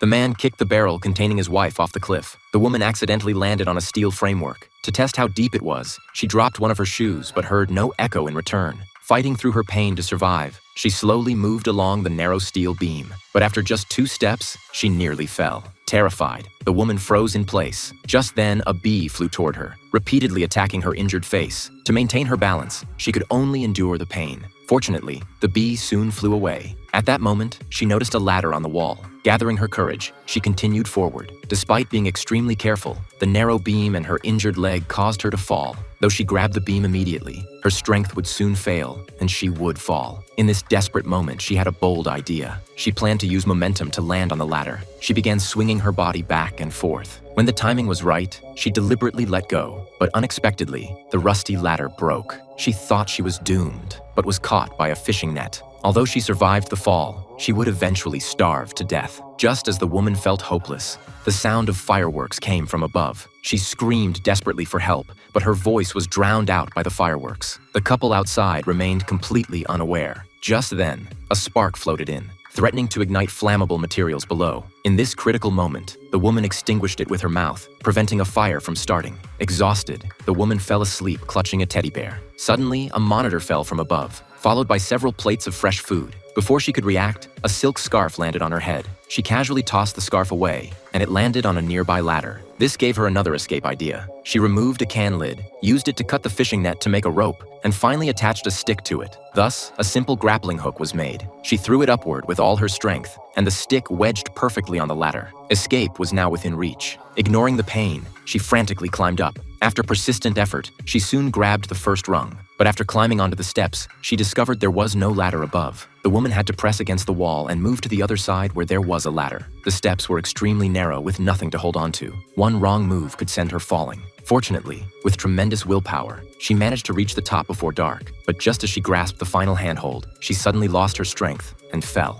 The man kicked the barrel containing his wife off the cliff. The woman accidentally landed on a steel framework. To test how deep it was, she dropped one of her shoes but heard no echo in return. Fighting through her pain to survive, she slowly moved along the narrow steel beam. But after just 2 steps, she nearly fell. Terrified, the woman froze in place. Just then, a bee flew toward her, repeatedly attacking her injured face. To maintain her balance, she could only endure the pain. Fortunately, the bee soon flew away. At that moment, she noticed a ladder on the wall. Gathering her courage, she continued forward. Despite being extremely careful, the narrow beam and her injured leg caused her to fall. Though she grabbed the beam immediately, her strength would soon fail, and she would fall. In this desperate moment, she had a bold idea. She planned to use momentum to land on the ladder. She began swinging her body back and forth. When the timing was right, she deliberately let go, but unexpectedly, the rusty ladder broke. She thought she was doomed, but was caught by a fishing net. Although she survived the fall, she would eventually starve to death. Just as the woman felt hopeless, the sound of fireworks came from above. She screamed desperately for help, but her voice was drowned out by the fireworks. The couple outside remained completely unaware. Just then, a spark floated in, threatening to ignite flammable materials below. In this critical moment, the woman extinguished it with her mouth, preventing a fire from starting. Exhausted, the woman fell asleep clutching a teddy bear. Suddenly, a monitor fell from above, followed by several plates of fresh food. Before she could react, a silk scarf landed on her head. She casually tossed the scarf away, and it landed on a nearby ladder. This gave her another escape idea. She removed a can lid, used it to cut the fishing net to make a rope, and finally attached a stick to it. Thus, a simple grappling hook was made. She threw it upward with all her strength, and the stick wedged perfectly on the ladder. Escape was now within reach. Ignoring the pain, she frantically climbed up. After persistent effort, she soon grabbed the first rung. But after climbing onto the steps, she discovered there was no ladder above. The woman had to press against the wall and move to the other side where there was a ladder. The steps were extremely narrow with nothing to hold on to. One wrong move could send her falling. Fortunately, with tremendous willpower, she managed to reach the top before dark. But just as she grasped the final handhold, she suddenly lost her strength and fell.